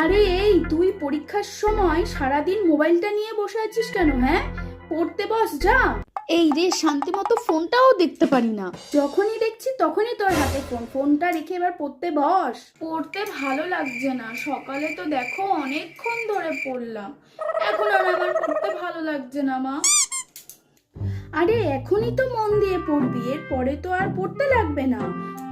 আরে এই তুই পরীক্ষার সময় সারাদিন মোবাইলটা নিয়ে বসে আছিস কেন? হ্যাঁ, পড়তে বস যা। এই রে, শান্তি মতো ফোনটাও দেখতে পারি না, যখনই দেখছি তখনই তোর হাতে ফোনটা রেখে এবার পড়তে বস। পড়তে ভালো লাগছে না, সকালে তো দেখো অনেকক্ষণ ধরে পড়লাম, এখন আর আমার পড়তে ভালো লাগছে না মা। আরে এখনই তো মন দিয়ে পড়বি, এরপরে তো আর পড়তে লাগবে না,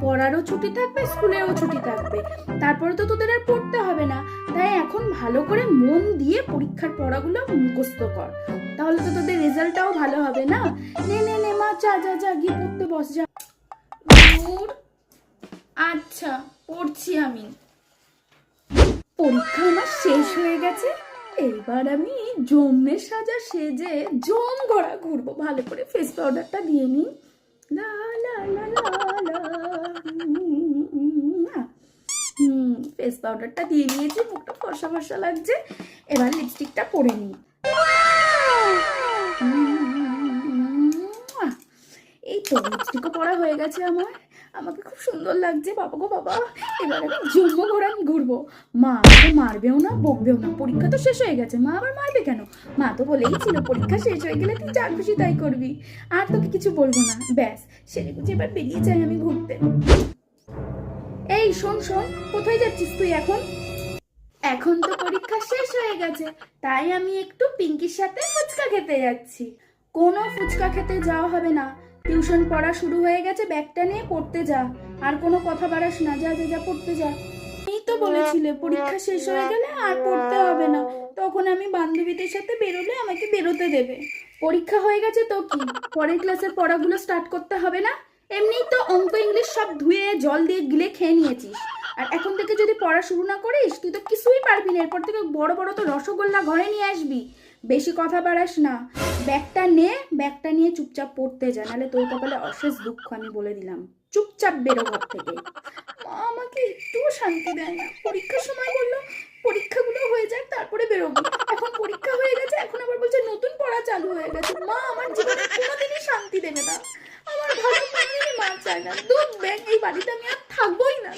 পড়ারও ছুটি থাকবে, স্কুলেরও ছুটি থাকবে, তারপরে তো তোদের আর পড়তে হবে না। তাই এখন ভালো করে মন দিয়ে পরীক্ষার পড়াগুলো মুখস্থ কর, তাহলে তো তোদের রেজাল্টটাও ভালো হবে না। নে নে নে মা, যা যা যা গিয়ে পড়তে বস যা। দূর। আচ্ছা, পড়ছি আমি। পরীক্ষা আমার শেষ হয়ে গেছে, এবার আমি জম্মে সাজা সেজে জম ঘোরা ঘুরবো। ভালো করে ফেস পাউডারটা দিয়ে নিই। লা লা লা লা লা। ফেস পাউডারটা দিয়ে নিয়েছি, মুখটা ফর্সা ফর্সা লাগছে। এবার লিপস্টিকটা পরে নিই। এই তো লিপস্টিকও পরা হয়ে গেছে আমার, আমাকে খুব সুন্দর লাগছে। বাবা গো বাবা, এবার আমি জম্ম ঘোরান ঘুরবো। মা আমাকে মারবেও না, বকবেও না, পরীক্ষা তো শেষ হয়ে গেছে, মা আবার মারবে কেন? মা তো বলেই ছিল পরীক্ষা শেষ হয়ে গেলে তুই যা খুশি তাই করবি, আর তোকে কিছু বলবো না। ব্যাস, সেরে গুছে এবার বেরিয়ে যাই আমি ঘুরতে। এই শোন শোন, কোথায় যাচ্ছিস তুই এখন? এখন তো পরীক্ষা শেষ হয়ে গেছে, তাই আমি একটু পিঙ্কির সাথে ফুচকা খেতে যাচ্ছি। কোনো ফুচকা খেতে যাওয়া হবে না, টিউশন পড়া শুরু হয়ে গেছে, ব্যাগটা নিয়ে পড়তে যা। আর কোনো কথা বাড়াস না, যা যা যা পড়তে যা। এই তো বলেছিলে পরীক্ষা শেষ হয়ে গেলে আর পড়তে হবে না, তখন আমি বান্ধবীদের সাথে বেরোলে আমাকে বেরোতে দেবে। পরীক্ষা হয়ে গেছে তো কি, পরের ক্লাসের পড়াগুলো স্টার্ট করতে হবে না? এমনিই তো অঙ্ক ইংলিশ সব ধুয়ে জল দিয়ে গিলে খেয়ে নিয়েছিস, আর এখন থেকে যদি পড়া শুরু না করিস তুই তো কিছুই পারবি না। এরপর থেকে বড় বড় তো রসগোল্লা ঘরে নিয়ে আসবি, বেশি কথা বাড়াস না। ব্যাগটা নে, ব্যাগটা নিয়ে চুপচাপ পড়তে যা, নাহলে তোর কপালে অশেষ দুঃখ, আমি বলে দিলাম। চুপচাপ বেরো ঘর থেকে। মা আমাকে একটুও শান্তি দেয় না, পরীক্ষার সময় বললো পরীক্ষাগুলো হয়ে যাক তারপরে বেরোবি, এখন পরীক্ষা হয়ে গেছে, এখন আবার বলছে নতুন পড়া চালু হয়ে গেছে। মা আমার জীবনে কোনোদিনই শান্তি দেবে না, আমার ভালো কোনোদিনই মা চায় না। দুধ ব্যাগ, এই বাড়িতে আমি আর থাকবোই না।